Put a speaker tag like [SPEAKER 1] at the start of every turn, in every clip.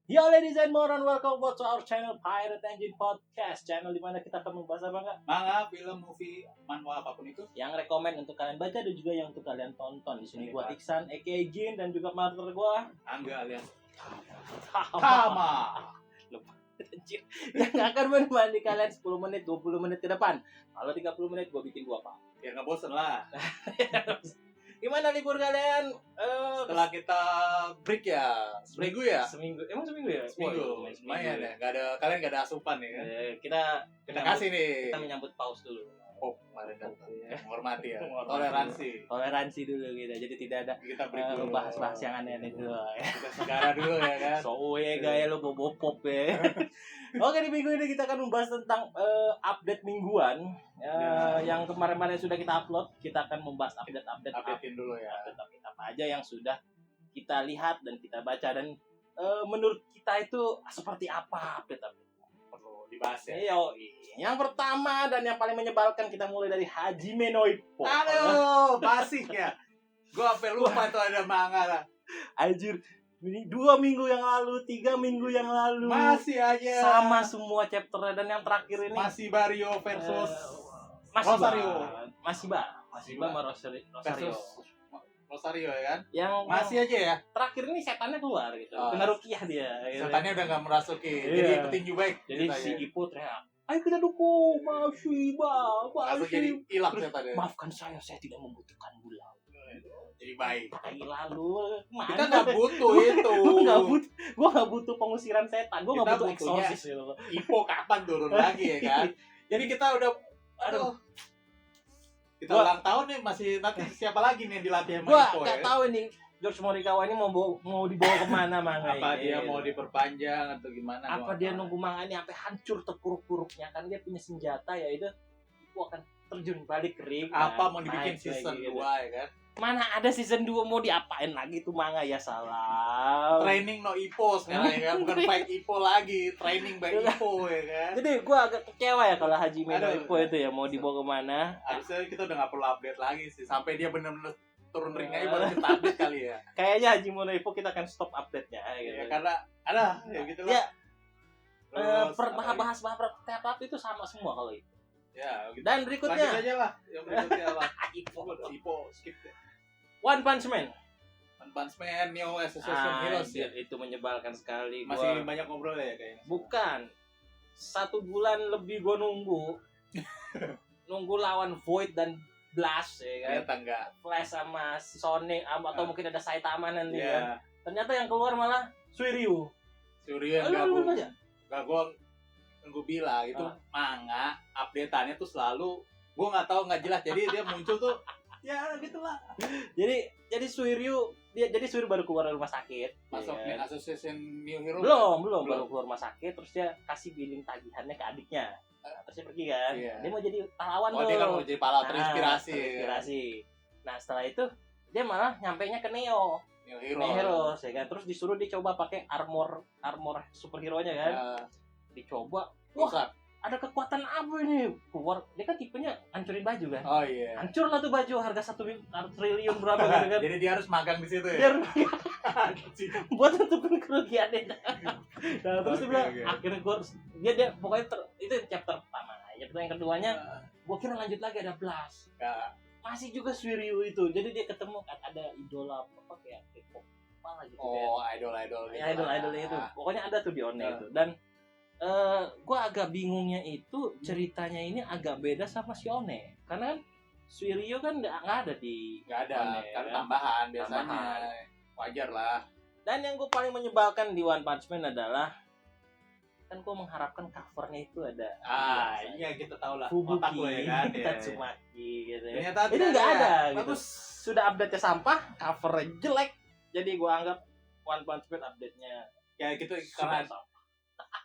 [SPEAKER 1] Yo ladies and more and welcome to our channel Pirate Engine Podcast. Channel dimana kita akan membahas apa enggak?
[SPEAKER 2] Manga, film, movie, manhwa apapun itu.
[SPEAKER 1] Yang rekomen untuk kalian baca dan juga yang untuk kalian tonton. Di sini gua Iksan, aka Jin, dan juga partner gua
[SPEAKER 2] Angga alias
[SPEAKER 1] Tama.
[SPEAKER 2] Tama.
[SPEAKER 1] Yang akan menemani kalian 10 menit, 20 menit ke depan. Kalau 30 menit gua bikin gua apa?
[SPEAKER 2] Ya nggak bosen lah.
[SPEAKER 1] Gimana libur kalian?
[SPEAKER 2] Setelah kita break ya, seminggu ya.
[SPEAKER 1] Seminggu. Emang seminggu ya?
[SPEAKER 2] Seminggu. Lumayan ya. Kalian nggak ada asupan ya kan?
[SPEAKER 1] Kita
[SPEAKER 2] Kasih nih.
[SPEAKER 1] Kita menyambut pause dulu.
[SPEAKER 2] Oh, kemarin kan.
[SPEAKER 1] Ya.
[SPEAKER 2] Menghormati ya.
[SPEAKER 1] Toleransi. Toleransi dulu gitu. Jadi tidak ada
[SPEAKER 2] Kita break dulu.
[SPEAKER 1] bahas-bahas yang aneh-aneh dulu.
[SPEAKER 2] Kita segera dulu ya kan.
[SPEAKER 1] Soe gaya lo bobo pop ya. Oke, di minggu ini kita akan membahas tentang update mingguan yang kemarin-kemarin sudah kita upload. Kita akan membahas
[SPEAKER 2] Updatein dulu ya.
[SPEAKER 1] update apa aja yang sudah kita lihat dan kita baca dan menurut kita itu seperti apa update
[SPEAKER 2] Perlu dibahas ya.
[SPEAKER 1] Yang pertama dan yang paling menyebalkan, kita mulai dari Hajime no Ippo.
[SPEAKER 2] Aduh, basic ya. Gua sampai lupa tuh ada manga lah.
[SPEAKER 1] Anjir, ini 2 minggu yang lalu, 3 minggu yang lalu
[SPEAKER 2] Masih aja.
[SPEAKER 1] sama semua chapternya, dan yang terakhir ini
[SPEAKER 2] Masih Barrio versus
[SPEAKER 1] Rosario.
[SPEAKER 2] Rosario.
[SPEAKER 1] Masih sama Rosario.
[SPEAKER 2] versus Rosario ya kan?
[SPEAKER 1] Yang
[SPEAKER 2] Masih aja ya.
[SPEAKER 1] terakhir ini setannya keluar gitu.
[SPEAKER 2] Oh.
[SPEAKER 1] Kena rukiah dia. Gitu.
[SPEAKER 2] Setannya udah nggak merasuki.
[SPEAKER 1] Iya.
[SPEAKER 2] Jadi petinju baik.
[SPEAKER 1] Jadi si
[SPEAKER 2] ceritanya.
[SPEAKER 1] Ippo teriak, "Ayo kita dukung,
[SPEAKER 2] Langsung jadi hilang
[SPEAKER 1] Terus,
[SPEAKER 2] setannya.
[SPEAKER 1] maafkan saya tidak membutuhkan bulan."
[SPEAKER 2] Jadi baik.
[SPEAKER 1] Lalu
[SPEAKER 2] Kita nggak butuh itu.
[SPEAKER 1] Gua nggak butuh pengusiran setan, gua nggak
[SPEAKER 2] Kita
[SPEAKER 1] butuh
[SPEAKER 2] butuhnya
[SPEAKER 1] eksorsis gitu loh.
[SPEAKER 2] Ipo kapan turun lagi ya kan? Jadi kita udah aduh. Kita ulang tahun nih, masih nanti siapa lagi nih yang dilatih sama
[SPEAKER 1] Gua
[SPEAKER 2] Ipo
[SPEAKER 1] nggak
[SPEAKER 2] ya?
[SPEAKER 1] tahu nih George Morikawa ini mau dibawa kemana manga
[SPEAKER 2] Apa
[SPEAKER 1] ini.
[SPEAKER 2] dia mau diperpanjang atau gimana?
[SPEAKER 1] Apa dia nunggu manga ini sampai hancur terpuruk-puruknya, kan dia punya senjata yaitu Ipo akan terjun balik ke ring.
[SPEAKER 2] Apa
[SPEAKER 1] kan,
[SPEAKER 2] mau dibikin
[SPEAKER 1] naik
[SPEAKER 2] season
[SPEAKER 1] lagi,
[SPEAKER 2] 2
[SPEAKER 1] gitu.
[SPEAKER 2] ya kan?
[SPEAKER 1] Mana ada season 2, mau diapain lagi tuh manga ya, salah.
[SPEAKER 2] Training no Ipo sekarang ya kan? Bukan fight Ipo lagi, training by Ipo ya kan?
[SPEAKER 1] Jadi gua agak kecewa ya kalau Hajime no
[SPEAKER 2] Aduh.
[SPEAKER 1] Ippo itu ya mau dibawa kemana.
[SPEAKER 2] Harusnya kita udah nggak perlu update lagi sih sampai dia benar-benar turun ring aja baru kita update kali ya.
[SPEAKER 1] Kayaknya Hajime no Ippo kita akan stop update-nya gitu.
[SPEAKER 2] Ya karena ada ya gitu lah.
[SPEAKER 1] Ya,
[SPEAKER 2] Terus, apa lagi?
[SPEAKER 1] bahas tiap itu sama semua kalau itu.
[SPEAKER 2] Ya, gitu.
[SPEAKER 1] Dan
[SPEAKER 2] Lanjut
[SPEAKER 1] berikutnya
[SPEAKER 2] aja lah. Yang berikutnya apa?
[SPEAKER 1] Ippo.
[SPEAKER 2] Skip deh.
[SPEAKER 1] One Punch Man.
[SPEAKER 2] One Punch Man, Neo Association Heroes ya.
[SPEAKER 1] Anjir, itu menyebalkan sekali.
[SPEAKER 2] Masih banyak ngobrol ya kayaknya.
[SPEAKER 1] Bukan. 1 bulan lebih gua nunggu lawan Void dan Blast ya kan.
[SPEAKER 2] Ternyata enggak.
[SPEAKER 1] Flash sama Sonic atau mungkin ada Saitama nanti kan.
[SPEAKER 2] Iya.
[SPEAKER 1] Ternyata yang keluar malah Suiryu.
[SPEAKER 2] Surya
[SPEAKER 1] Lu
[SPEAKER 2] gabung.
[SPEAKER 1] aja.
[SPEAKER 2] Enggak, gua bilang itu manga update-annya tuh selalu gua nggak tahu, nggak jelas. Jadi dia muncul tuh ya gitulah.
[SPEAKER 1] Jadi Suiryu baru keluar dari rumah sakit.
[SPEAKER 2] Masuk
[SPEAKER 1] ya
[SPEAKER 2] nih
[SPEAKER 1] kan?
[SPEAKER 2] Association New Hero.
[SPEAKER 1] Belum baru keluar rumah sakit, terus dia kasih billing tagihannya ke adiknya. Terus dia pergi kan.
[SPEAKER 2] Iya.
[SPEAKER 1] Dia mau jadi pahlawan tuh.
[SPEAKER 2] Dia kan mau jadi pahlawan terinspirasi.
[SPEAKER 1] Terinspirasi. Nah, setelah itu dia malah nyampainya ke Neo Heroes ya kan. Terus disuruh dicoba pakai armor superhero-nya kan. Dicoba. Wah, ada kekuatan apa ini? Keluar. Dia kan tipenya hancurin baju kan.
[SPEAKER 2] Oh iya.
[SPEAKER 1] Hancur lah tuh baju harga 1 triliun berapa gitu kan.
[SPEAKER 2] Jadi dia harus magang di situ ya.
[SPEAKER 1] Dia buat nutupin kerugiannya. Nah, terus dia bilang
[SPEAKER 2] Oke.
[SPEAKER 1] akhirnya gue harus dia pokoknya itu chapter pertama. Chapter yang keduanya gue kira lanjut lagi ada Blast.
[SPEAKER 2] Enggak.
[SPEAKER 1] Masih juga Suiryu itu. Jadi dia ketemu kan ada idola apa kayak K-pop apa lagi gitu
[SPEAKER 2] Oh, idol-idol
[SPEAKER 1] ya. Idol-idolnya itu. Pokoknya ada tuh di One itu. Dan gue agak bingungnya itu ceritanya ini agak beda sama si One. Karena kan Suiryu kan nggak ada di
[SPEAKER 2] Enggak ada,
[SPEAKER 1] One,
[SPEAKER 2] kan
[SPEAKER 1] kan?
[SPEAKER 2] tambahan biasanya.
[SPEAKER 1] Tambahan.
[SPEAKER 2] Wajar lah.
[SPEAKER 1] Dan yang gue paling menyebalkan di One Punch Man adalah kan gue mengharapkan covernya itu ada
[SPEAKER 2] Iya kita tahu lah.
[SPEAKER 1] Fubuki,
[SPEAKER 2] Otak lo ya kan. Ya.
[SPEAKER 1] Tatsumaki gitu ya.
[SPEAKER 2] Ternyata
[SPEAKER 1] Ini nggak ada gitu.
[SPEAKER 2] Bagus.
[SPEAKER 1] Sudah update-nya sampah, covernya jelek. Jadi gue anggap One Punch Man update-nya
[SPEAKER 2] Ya gitu
[SPEAKER 1] sudah
[SPEAKER 2] karena
[SPEAKER 1] sampah.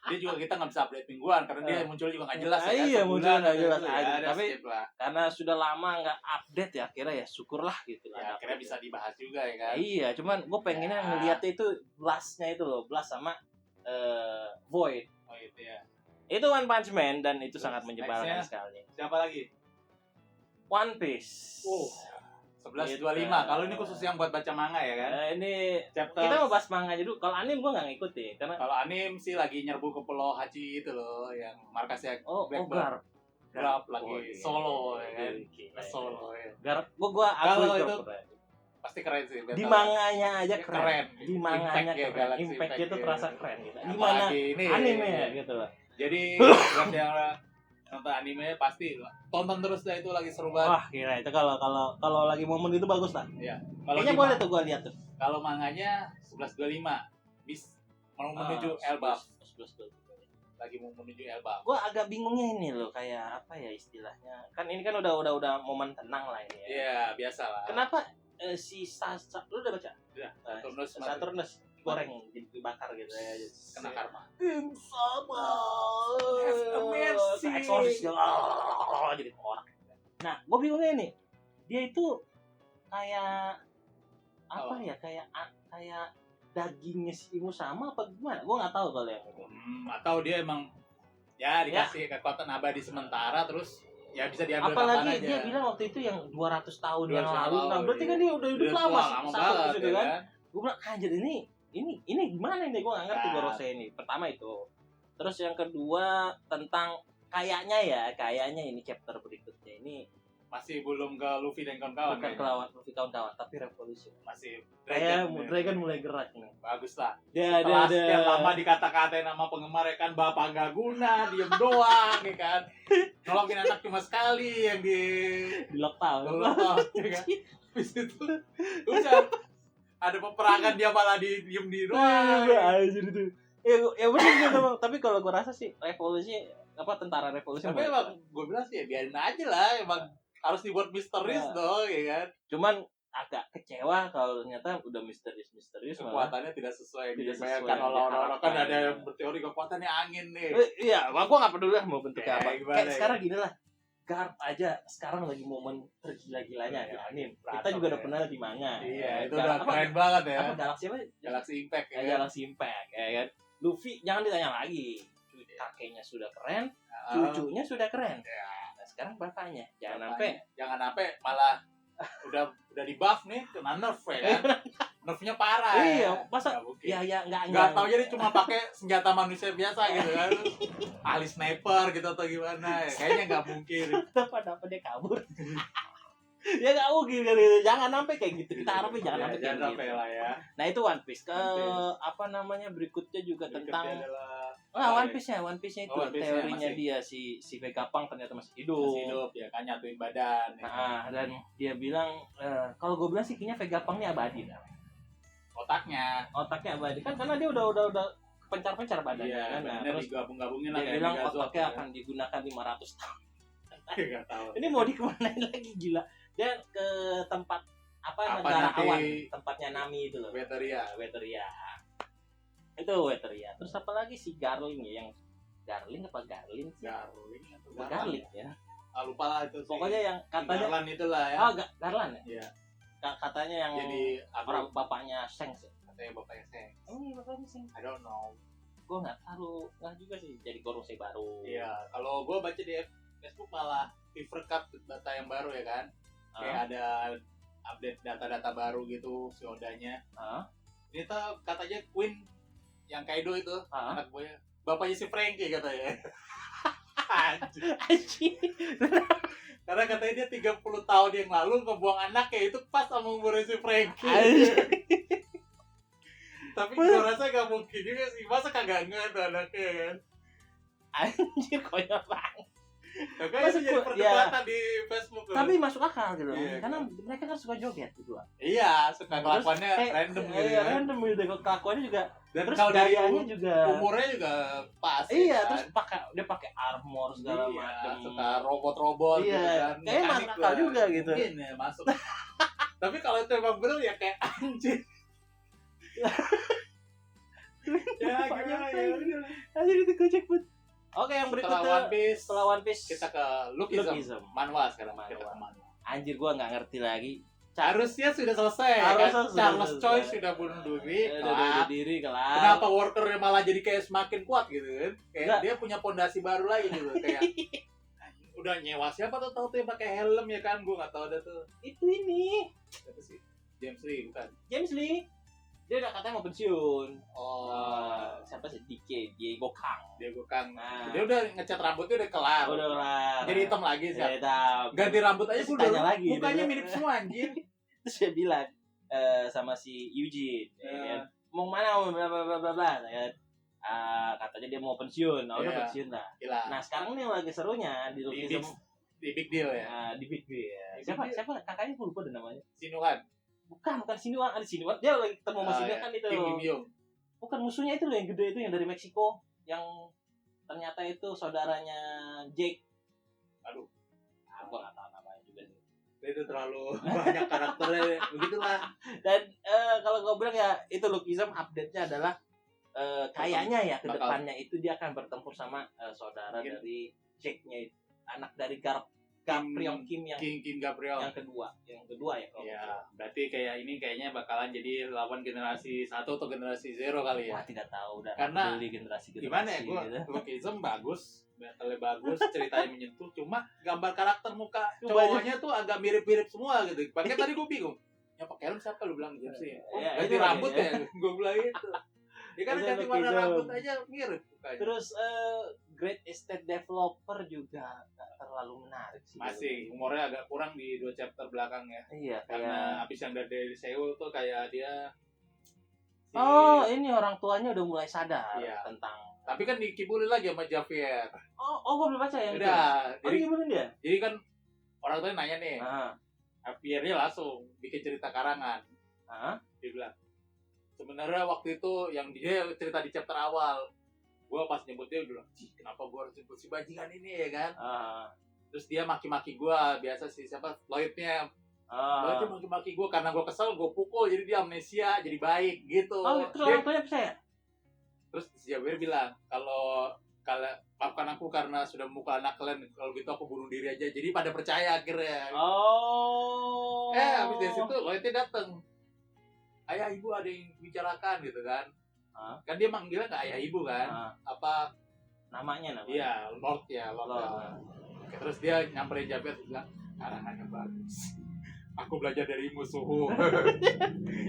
[SPEAKER 2] dia juga kita nggak bisa update mingguan karena dia muncul juga nggak jelas ya.
[SPEAKER 1] Iya,
[SPEAKER 2] Sebulan
[SPEAKER 1] muncul nggak
[SPEAKER 2] gitu
[SPEAKER 1] jelas
[SPEAKER 2] ya,
[SPEAKER 1] aja.
[SPEAKER 2] ada
[SPEAKER 1] Tapi
[SPEAKER 2] skip lah.
[SPEAKER 1] karena sudah lama nggak update ya, akhirnya ya syukurlah gitu lah.
[SPEAKER 2] Ya akhirnya bisa dibahas juga ya kan.
[SPEAKER 1] Iya, cuman gue pengennya
[SPEAKER 2] Ya.
[SPEAKER 1] ngeliatnya itu blastnya itu loh, blast sama Void.
[SPEAKER 2] Oh itu ya.
[SPEAKER 1] Itu One Punch Man dan itu
[SPEAKER 2] Terus
[SPEAKER 1] sangat menyebalkan
[SPEAKER 2] nextnya?
[SPEAKER 1] sekali.
[SPEAKER 2] Siapa lagi?
[SPEAKER 1] One Piece.
[SPEAKER 2] Oh, 11.25. Kalau ini khusus yang buat baca manga ya kan.
[SPEAKER 1] Ini
[SPEAKER 2] Chapter.
[SPEAKER 1] kita mau bahas manga aja dulu. Kalau anime gua nggak ngikutin karena
[SPEAKER 2] Kalau anim sih lagi nyerbu ke Pulau Hachi itu loh, yang markasnya Blackbird. Garp lagi solo ya kan. Solo ya.
[SPEAKER 1] Garp gua
[SPEAKER 2] Kalau
[SPEAKER 1] akui
[SPEAKER 2] itu
[SPEAKER 1] keren.
[SPEAKER 2] pasti keren sih.
[SPEAKER 1] Di manganya aja keren.
[SPEAKER 2] Keren.
[SPEAKER 1] Di manganya
[SPEAKER 2] Impact ya,
[SPEAKER 1] keren.
[SPEAKER 2] Galaxy
[SPEAKER 1] Impact-nya
[SPEAKER 2] Impact
[SPEAKER 1] tuh
[SPEAKER 2] ya.
[SPEAKER 1] terasa keren gitu. Gimana
[SPEAKER 2] ini
[SPEAKER 1] anime ya gitu loh.
[SPEAKER 2] Jadi buat yang nonton anime pasti tonton terus dah, itu lagi seru banget.
[SPEAKER 1] Wah, kira itu kalau lagi momen gitu bagus lah.
[SPEAKER 2] Iya.
[SPEAKER 1] Kayaknya boleh tuh gua lihat tuh.
[SPEAKER 2] Kalau manganya 11.25 mau menuju Elbaf. Lagi mau menuju Elbaf.
[SPEAKER 1] Gua agak bingungnya ini loh, kayak apa ya istilahnya. Kan ini kan udah momen tenang lah ini ya.
[SPEAKER 2] Iya, biasa lah.
[SPEAKER 1] Kenapa si Sasa lu udah baca?
[SPEAKER 2] Udah.
[SPEAKER 1] Saturnus goreng dibakar gitu ya.
[SPEAKER 2] Kena karma.
[SPEAKER 1] Sama.
[SPEAKER 2] Mercy.
[SPEAKER 1] Eksorsis jadi orang. Nah, gua bingungnya nih. Dia itu kayak apa ya? Kayak dagingnya si Imu sama apa gimana? Gua nggak tahu kalau yang itu.
[SPEAKER 2] Atau dia emang ya dikasih kekuatan abadi sementara terus ya bisa diambil kapan
[SPEAKER 1] apalagi
[SPEAKER 2] aja.
[SPEAKER 1] Dia bilang waktu itu yang 200 tahun yang
[SPEAKER 2] 200
[SPEAKER 1] lalu. Nah, berarti kan dia udah hidup lama satu gitu kan. Gue bilang anjir ini gimana ini, gue nggak ngerti Gorose ini. Pertama itu. Terus yang kedua tentang kayaknya ini chapter berikutnya ini
[SPEAKER 2] masih belum ke Luffy dan kawan-kawan.
[SPEAKER 1] bukan ke lawan Luffy kawan-kawan tapi Revolution.
[SPEAKER 2] Masih
[SPEAKER 1] Dragon mulai gerak nih.
[SPEAKER 2] Bagus lah.
[SPEAKER 1] Setelah
[SPEAKER 2] sekian lama dikata-katain sama penggemar ya kan, bapak gak guna, diem doang ya kan. Nolongin anak cuma sekali yang di
[SPEAKER 1] lockdown
[SPEAKER 2] ya kan. Habis itu udah ada peperangan dia malah diem di doang.
[SPEAKER 1] Anjir itu. Ya benar memang, tapi kalau gue rasa sih revolusi tentara revolusi.
[SPEAKER 2] Tapi emang gue bilang sih ya biarin aja lah, emang harus dibuat misterius dong ya kan.
[SPEAKER 1] Cuman agak kecewa kalau ternyata udah misterius
[SPEAKER 2] kekuatannya tidak sesuai yang
[SPEAKER 1] tidak
[SPEAKER 2] dibayangkan orang-orang. Kan ada yang berteori kekuatannya angin nih.
[SPEAKER 1] Iya, gue gak peduli lah mau bentuknya apa. Kayak
[SPEAKER 2] ya?
[SPEAKER 1] sekarang gini lah, Garp aja sekarang lagi momen tergila-gilanya di anime. Kita juga udah pernah di manga.
[SPEAKER 2] Iya, itu udah keren banget ya.
[SPEAKER 1] Apa Galaxy apa?
[SPEAKER 2] Galaxy Impact ya.
[SPEAKER 1] Galaxy Impact ya kan. Luffy jangan ditanya lagi. Kakeknya sudah keren, cucunya sudah keren. Nah, sekarang bapaknya jangan sampai
[SPEAKER 2] malah udah di buff nih kena nerf ya kan. Nerfnya parah.
[SPEAKER 1] Iya, masa
[SPEAKER 2] nggak tahu jadi cuma pakai senjata manusia biasa gitu kan. Ahli sniper gitu atau gimana ya. Kayaknya nggak mungkin.
[SPEAKER 1] Dapat dia kabur. Ya nggak mungkin kan gitu. Jangan sampai kayak gitu. Kita harapnya jangan sampai kayak gitu.
[SPEAKER 2] Lah ya.
[SPEAKER 1] Nah, itu One Piece. Berikutnya juga tentang One Piece-nya itu teorinya dia si Vegapunk ternyata masih hidup
[SPEAKER 2] ya kan, nyatuin badan.
[SPEAKER 1] Nah, dan dia bilang kalau gue bilang sih kayaknya Vegapunk ini abadi lah. Otaknya abadi kan karena dia udah pencar-pencar badannya kan. Nah, terus
[SPEAKER 2] digabung-gabungin lah.
[SPEAKER 1] Dia bilang otaknya akan digunakan 500 tahun.
[SPEAKER 2] Enggak tahu.
[SPEAKER 1] Ini mau dikemanain lagi gila. Dia ke tempat negara awan, tempatnya Nami itu loh. Weteria. Itu Weteria. Terus apa lagi si Garling ya, yang Garling sih? Garling ya.
[SPEAKER 2] Lupa lah itu sih.
[SPEAKER 1] Pokoknya yang katanya
[SPEAKER 2] Garland itulah ya.
[SPEAKER 1] Garland ya?
[SPEAKER 2] Iya.
[SPEAKER 1] Katanya yang
[SPEAKER 2] jadi
[SPEAKER 1] orang bapaknya Shanks ya?
[SPEAKER 2] Katanya bapaknya Shanks.
[SPEAKER 1] Oh iya bapaknya Shanks.
[SPEAKER 2] I don't know.
[SPEAKER 1] Gue nggak juga sih jadi Gorosei baru.
[SPEAKER 2] Iya, kalau gue baca di Facebook malah Fever Cup data yang baru ya kan. Kayak ada update data-data baru gitu si Odanya. Ini tuh katanya Queen yang Kaido itu anak buahnya, bapaknya si Frankie katanya. Anjir. Karena katanya dia 30 tahun yang lalu ngebuang anaknya itu pas sama umurnya si Frankie. Tapi gue rasa gak mungkin juga sih, masa kagak nge tuh anaknya kan.
[SPEAKER 1] Anjir konyol banget.
[SPEAKER 2] Makanya itu jadi perdebatan di Facebook.
[SPEAKER 1] Tapi masuk akal gitu. Karena mereka kan suka joget berdua.
[SPEAKER 2] Iya, suka kelakuannya random gitu.
[SPEAKER 1] Iya, random gitu. Kelakuannya juga.
[SPEAKER 2] Dan
[SPEAKER 1] terus
[SPEAKER 2] kalau
[SPEAKER 1] gayanya juga.
[SPEAKER 2] Umurnya juga pas.
[SPEAKER 1] Iya, terus dia pakai armor segala macam.
[SPEAKER 2] Suka robot-robot gitu kan.
[SPEAKER 1] Kayak masuk akal juga gitu.
[SPEAKER 2] Mungkin ya masuk. Tapi kalau itu emang bener ya kayak anjir. Ya gimana ya.
[SPEAKER 1] Anjir itu kocak banget. Oke, yang berikutnya setelah One Piece
[SPEAKER 2] kita ke Lookism. Manhwa sekarang. Manhwa.
[SPEAKER 1] Anjir gua nggak ngerti lagi.
[SPEAKER 2] Harusnya sudah selesai. Charles Choi sudah bunuh diri.
[SPEAKER 1] Kelar.
[SPEAKER 2] Kenapa workernya malah jadi kayak semakin kuat gitu kan? Kayak dia punya pondasi baru lagi gitu kayak udah nyewa siapa tahu yang pakai helm ya kan, gue nggak tahu ada tuh.
[SPEAKER 1] Itu ini
[SPEAKER 2] Siapa sih? James Lee bukan?
[SPEAKER 1] James Lee, dia udah katanya mau pensiun.
[SPEAKER 2] Siapa
[SPEAKER 1] sih? Diego Kang.
[SPEAKER 2] Nah. Dia udah ngecat rambutnya udah kelar. Jadi hitam lagi sih. Ganti rambut aja gue udah lagi. Mukanya mirip semua anjir.
[SPEAKER 1] Terus dia bilang sama si Eugene, ya, mau mana bla bla bla bla kan. Katanya dia mau pensiun. Udah pensiun lah.
[SPEAKER 2] Gila.
[SPEAKER 1] Nah, sekarang nih yang lagi serunya di
[SPEAKER 2] Big Deal ya.
[SPEAKER 1] Di Big Deal ya. Siapa kakaknya gue lupa deh namanya.
[SPEAKER 2] Sinuhan.
[SPEAKER 1] Bukan Sinuan, ada Sinuan. Dia lagi ketemu sama Sinuan kan itu.
[SPEAKER 2] Kim Byung.
[SPEAKER 1] Bukan musuhnya itu loh yang gede itu yang dari Meksiko, yang ternyata itu saudaranya Jake.
[SPEAKER 2] Aduh,
[SPEAKER 1] aku nggak tahu namanya juga sih.
[SPEAKER 2] Itu terlalu banyak karakternya, begitulah.
[SPEAKER 1] Dan kalau gue bilang ya itu Lookism update-nya adalah kayaknya ya kedepannya itu dia akan bertempur sama saudara dari Jake-nya, anak dari Gapriong Kim yang
[SPEAKER 2] Kim Gabriel
[SPEAKER 1] yang kedua ya kalau
[SPEAKER 2] berarti kayaknya bakalan jadi lawan generasi 1 atau generasi 0 kali ya.
[SPEAKER 1] Wah, tidak tahu udah
[SPEAKER 2] karena
[SPEAKER 1] generasi
[SPEAKER 2] gimana ya, gue Lookism bagus, battle bagus, ceritanya menyentuh, cuma gambar karakter muka cowoknya tuh agak mirip-mirip semua gitu. Makanya tadi gue bingung, yang pakai helm siapa lu bilang James ya? Ganti rambut ya, gue bilang itu. Dia kan ganti warna rambut aja mirip mukanya.
[SPEAKER 1] Terus Great Estate Developer juga gak terlalu menarik sih.
[SPEAKER 2] Masih humornya agak kurang di 2 chapter belakang ya.
[SPEAKER 1] Iya,
[SPEAKER 2] karena abis yang dari Seoul tuh kayak dia
[SPEAKER 1] ini orang tuanya udah mulai sadar tentang.
[SPEAKER 2] Tapi kan dikibulin lagi sama Javier.
[SPEAKER 1] Gue belum baca yang
[SPEAKER 2] udah.
[SPEAKER 1] Jadi gimana dia?
[SPEAKER 2] Jadi kan orang tuanya nanya nih. Javiernya langsung bikin cerita karangan. Dia bilang, sebenarnya waktu itu yang dia cerita di chapter awal, gue pas nyebut dia bilang, kenapa gue harus nyebut si bajingan ini ya kan? Terus dia maki-maki gue, biasa sih siapa Lloydnya. Lloydnya maki-maki gue karena gue kesel, gue pukul, jadi dia amnesia, jadi baik gitu.
[SPEAKER 1] Terus orang tuanya percaya?
[SPEAKER 2] Terus si Javier bilang, kalau maafkan aku karena sudah memukul anak kalian, kalau gitu aku bunuh diri aja. Jadi pada percaya akhirnya. Habis dari situ Lloydnya dateng. Ayah ibu ada yang bicarakan gitu kan. Kan dia manggilnya nggak ayah ibu kan. Apa
[SPEAKER 1] namanya?
[SPEAKER 2] Iya, Lord. Oke, terus dia nyamperin Javier dan bilang, karangannya bagus. Aku belajar dari musuhmu.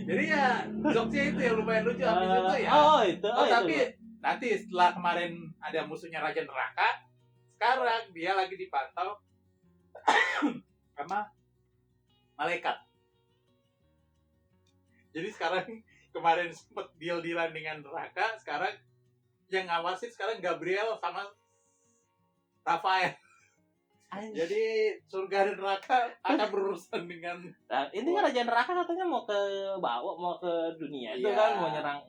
[SPEAKER 2] Jadi ya jokesnya itu yang lumayan lucu habis itu ya. Tapi nanti setelah kemarin ada musuhnya Raja Neraka, sekarang dia lagi dipantau sama malaikat. Jadi sekarang kemarin sempet deal-dealan dengan neraka, sekarang yang ngawasin sekarang Gabriel sama Rafael. Jadi surga dan neraka akan berurusan dengan.
[SPEAKER 1] Nah, ini kan Raja Neraka katanya mau ke bawah, mau ke dunia itu kan,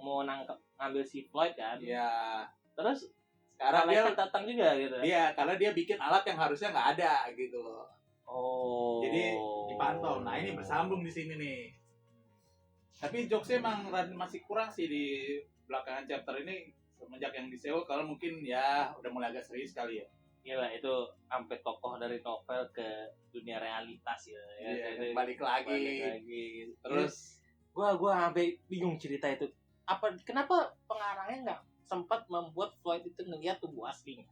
[SPEAKER 1] mau nangkep, ngambil si Floyd kan.
[SPEAKER 2] Iya.
[SPEAKER 1] Terus
[SPEAKER 2] sekarang dia
[SPEAKER 1] datang juga gitu.
[SPEAKER 2] Iya, karena dia bikin alat yang harusnya nggak ada gitu loh. Jadi dipantau. Nah ini bersambung di sini nih. Tapi jokesnya emang masih kurang sih di belakangan chapter ini semenjak yang di Seoul, kalau mungkin ya udah mulai agak serius kali ya.
[SPEAKER 1] Gila, itu sampai tokoh dari novel ke dunia realitas ya.
[SPEAKER 2] Iya, balik lagi. Terus
[SPEAKER 1] gua sampai bingung cerita itu. Kenapa pengarangnya nggak sempat membuat Floyd itu ngeliat tubuh aslinya?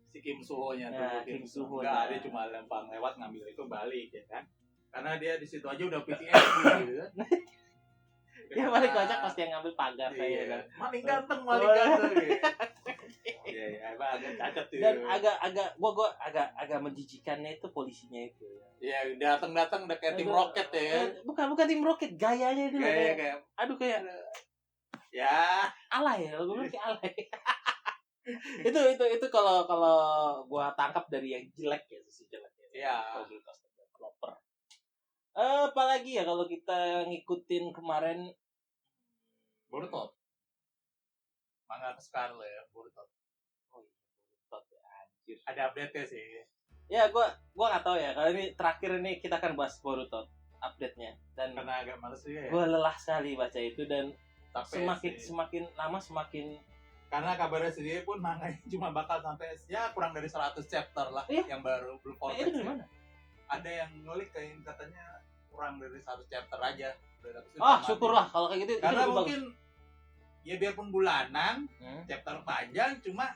[SPEAKER 2] Si Kim Suho-nya
[SPEAKER 1] Kim Suho.
[SPEAKER 2] Enggak, dia cuma lempar lewat ngambil itu balik ya kan. Karena dia di situ aja udah PTSD gitu kan.
[SPEAKER 1] Dia balik aja pasti yang ngambil pagar
[SPEAKER 2] kayak
[SPEAKER 1] kan.
[SPEAKER 2] Maling ganteng. Iya, agak cacat tuh.
[SPEAKER 1] Dan gua agak menjijikannya itu polisinya itu.
[SPEAKER 2] Iya, datang udah kayak tim Rocket ya.
[SPEAKER 1] Bukan tim Rocket, gayanya itu
[SPEAKER 2] kayak
[SPEAKER 1] kayak
[SPEAKER 2] ya
[SPEAKER 1] alay ya, gua bilang kayak alay. itu kalau gua tangkap dari yang jelek ya, sisi jelek ya.
[SPEAKER 2] Iya.
[SPEAKER 1] Developer. Apalagi ya kalau kita ngikutin kemarin
[SPEAKER 2] Boruto. Manga kesukaan lo ya, Boruto.
[SPEAKER 1] Boruto ya, anjir.
[SPEAKER 2] Ada update-nya sih.
[SPEAKER 1] Ya, gua enggak tahu ya. Kalau ini terakhir ini kita akan bahas Boruto update-nya, dan
[SPEAKER 2] karena agak males juga ya.
[SPEAKER 1] Gua lelah sekali baca itu, dan semakin lama semakin,
[SPEAKER 2] karena kabarnya sendiri pun manganya cuma bakal sampai ya kurang dari 100 chapter lah yang baru belum
[SPEAKER 1] format. Itu gimana?
[SPEAKER 2] Ada yang ngulik kayak katanya kurang dari 100 chapter aja.
[SPEAKER 1] Syukurlah kalau kayak gitu.
[SPEAKER 2] Karena mungkin ya biarpun bulanan, chapter panjang, cuma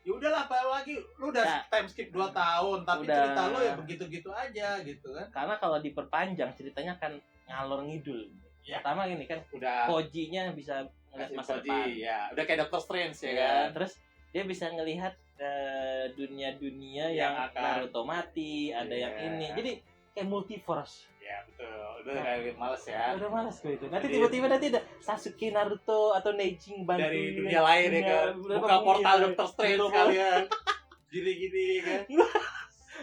[SPEAKER 2] ya udahlah apalagi lu udah time skip 2 tahun tapi
[SPEAKER 1] udah,
[SPEAKER 2] cerita lu ya begitu-gitu aja gitu kan.
[SPEAKER 1] Karena kalau diperpanjang ceritanya kan ngalor ngidul.
[SPEAKER 2] Ya.
[SPEAKER 1] Pertama gini kan
[SPEAKER 2] Udah
[SPEAKER 1] Koji-nya bisa ngelihat masa depan.
[SPEAKER 2] Ya, udah kayak Doctor Strange ya kan.
[SPEAKER 1] Terus dia bisa ngelihat dunia-dunia yang Naruto mati, ada yang ini. Jadi kayak multiverse.
[SPEAKER 2] Ya betul. Udah kayak males ya.
[SPEAKER 1] Udah males gue itu. Nanti tiba-tiba ada Sasuke, Naruto atau Neji bantu
[SPEAKER 2] dari dunia lain ya kan. Buka portal Doctor Strange sekalian. Gini-gini kan.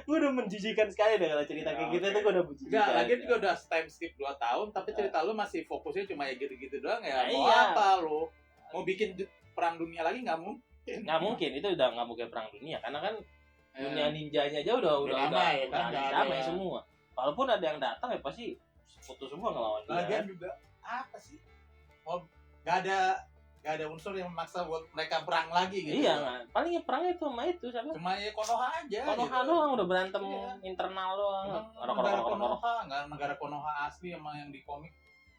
[SPEAKER 1] Gue udah menjijikan sekali deh kalau cerita kayak gitu tuh gue udah menjijikan.
[SPEAKER 2] Enggak, lagi juga udah time skip 2 tahun tapi cerita lu masih fokusnya cuma ya gitu-gitu doang ya. Mau apa lu? Mau bikin perang dunia lagi nggak mungkin.
[SPEAKER 1] Nggak mungkin, itu udah nggak mungkin perang dunia karena kan dunia ninjanya aja udah damai semua. Walaupun ada yang datang ya pasti putus semua ngelawan dia.
[SPEAKER 2] Lagian juga apa sih? Oh, nggak ada unsur yang memaksa buat mereka perang lagi gitu.
[SPEAKER 1] Iya, paling perangnya itu sama itu siapa?
[SPEAKER 2] Cuma ya Konoha aja.
[SPEAKER 1] Konoha gitu doang udah berantem internal doang.
[SPEAKER 2] Negara Konoha, nggak negara Konoha asli sama yang di komik.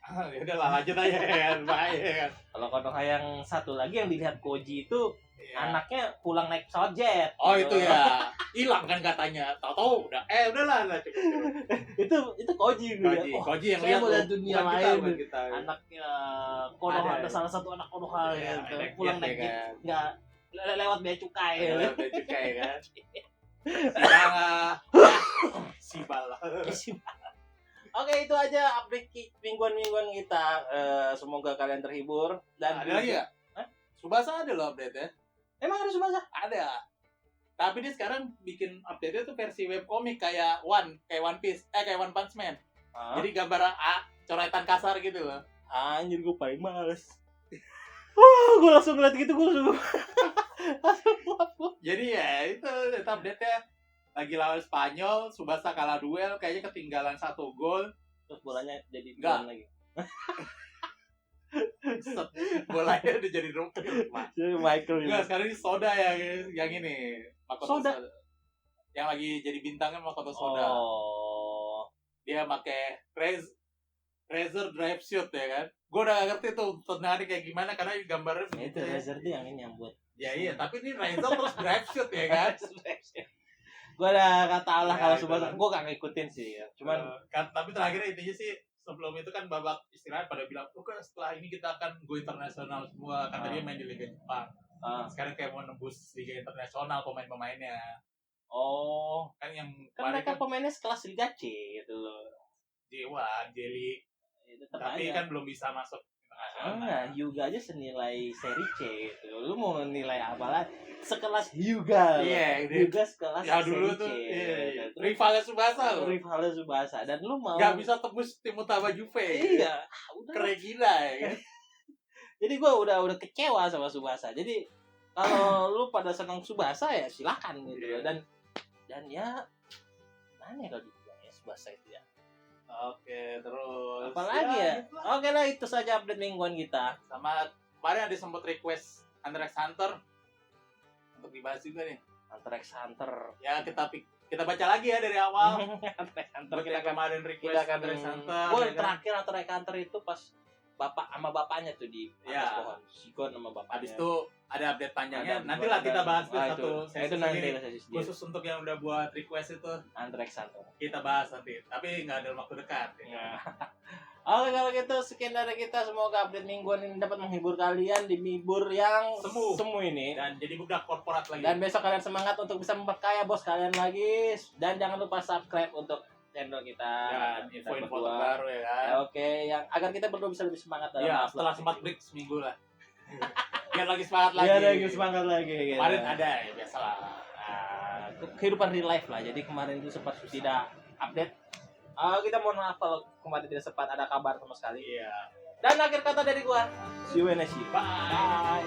[SPEAKER 2] Ya udahlah lanjut aja kan, bahaya kan.
[SPEAKER 1] Kalau Konoha yang satu lagi yang dilihat Koji itu anaknya pulang naik pesawat jet.
[SPEAKER 2] Oh gitu. Itu ya, hilang kan katanya. Tahu-tahu udah, udahlah
[SPEAKER 1] cukup. itu Koji gitu ya.
[SPEAKER 2] Koji yang lihat
[SPEAKER 1] dunia lain. Anaknya Konoha ada salah satu anak Konoha gitu. Pulang naik jet, nggak lewat bea cukai.
[SPEAKER 2] Lewat bea cukai kan. Sibal.
[SPEAKER 1] Oke, itu aja update mingguan kita. Semoga kalian terhibur. Dan
[SPEAKER 2] ada lagi ya? Subasa ada loh update ya.
[SPEAKER 1] Emang ada Subasa?
[SPEAKER 2] Ada. Tapi dia sekarang bikin update-nya tuh versi webcomic kayak One Piece, kayak One Punch Man. Jadi gambar coretan kasar gitu loh.
[SPEAKER 1] Anjir, gue paling males. Gue langsung ngeliat gitu, gue langsung
[SPEAKER 2] Jadi ya itu update-nya. Lagi lawan Spanyol, Subasa kalah duel, kayaknya ketinggalan 1 gol.
[SPEAKER 1] Terus bolanya jadi
[SPEAKER 2] gol lagi. Bolanya udah jadi rumput.
[SPEAKER 1] Jadi Michael ini.
[SPEAKER 2] Enggak, sekarang ini Soda yang ini. Makoto Soda. Yang lagi jadi bintangnya Makoto Soda.
[SPEAKER 1] Oh.
[SPEAKER 2] Dia pakai Razor Drive Shoot ya kan. Gue udah gak ngerti tuh tenangnya kayak gimana karena gambarnya
[SPEAKER 1] itu Razor tuh yang ini yang buat.
[SPEAKER 2] Ya iya, tapi ini Razor terus Drive Shoot ya kan.
[SPEAKER 1] Gue udah kata Allah kalau Subasa, gue gak ngikutin sih ya. Cuman
[SPEAKER 2] tapi terakhir intinya sih sebelum itu kan babak istirahat pada bilang, oke setelah ini kita akan go internasional semua. Kata dia main di Liga Jepang. Sekarang kayak mau nembus Liga Internasional pemain-pemainnya.
[SPEAKER 1] Oh,
[SPEAKER 2] kan yang
[SPEAKER 1] kan mereka pemainnya sekelas Liga C gitu loh.
[SPEAKER 2] J1, J-League. Tapi kan belum bisa masuk
[SPEAKER 1] internasional. Hyuga aja senilai seri C gitu. Lu mau nilai apa lah? Sekelas Hyuga.
[SPEAKER 2] Iya,
[SPEAKER 1] Hyuga sekelas
[SPEAKER 2] ya dulu
[SPEAKER 1] seri
[SPEAKER 2] tuh.
[SPEAKER 1] C.
[SPEAKER 2] Iya. Rivalnya Subasa loh.
[SPEAKER 1] Rivalnya Subasa dan lu mau
[SPEAKER 2] gak bisa tembus tim utama Juve.
[SPEAKER 1] Iya,
[SPEAKER 2] udah. Keren gila ya kan.
[SPEAKER 1] Jadi gua udah kecewa sama Subasa. Jadi kalau lu pada senang Subasa ya silakan gitu ya. Dan ya mana ya kalau dibilang ya Subasa itu ya.
[SPEAKER 2] Oke, terus
[SPEAKER 1] apalagi ya? Oke lah, itu saja update mingguan kita.
[SPEAKER 2] Sama kemarin ada sempat request Hunter x Hunter untuk dibahas juga nih.
[SPEAKER 1] Hunter x Hunter.
[SPEAKER 2] Ya kita baca lagi ya dari awal.
[SPEAKER 1] Hunter x Hunter
[SPEAKER 2] kita kemarin request Hunter x Hunter.
[SPEAKER 1] Gue terakhir Hunter x Hunter itu pas bapak sama bapaknya tuh di atas pohon. Sigon sama bapaknya.
[SPEAKER 2] Habis itu ada update panjangnya. Nantilah kita bahas satu sesi
[SPEAKER 1] itu nanti sesi
[SPEAKER 2] khusus untuk yang udah buat request itu
[SPEAKER 1] Hunter x Hunter.
[SPEAKER 2] Kita bahas nanti, tapi nggak ada waktu dekat.
[SPEAKER 1] Ya. Oke, kalau gitu sekian dari kita. Semoga update mingguan ini dapat menghibur kalian di mibur yang semu ini.
[SPEAKER 2] Dan jadi budak korporat lagi.
[SPEAKER 1] Dan besok kalian semangat untuk bisa memperkaya bos kalian lagi. Dan jangan lupa subscribe untuk channel kita.
[SPEAKER 2] Dan info-info terbaru ya kan.
[SPEAKER 1] Oke, yang agar kita berdua bisa lebih semangat dalam
[SPEAKER 2] ya, setelah sempat break seminggu lah. Biar lagi semangat lagi.
[SPEAKER 1] Biar lagi semangat lagi. Gitu.
[SPEAKER 2] Kemarin ada ya biasalah.
[SPEAKER 1] Kehidupan real life lah. Jadi kemarin itu sempat tidak update. Kita mohon maaf kalau kemarin tidak sempat ada kabar sama sekali.
[SPEAKER 2] Iya.
[SPEAKER 1] Dan akhir kata dari gua, see you when I see you.
[SPEAKER 2] Bye.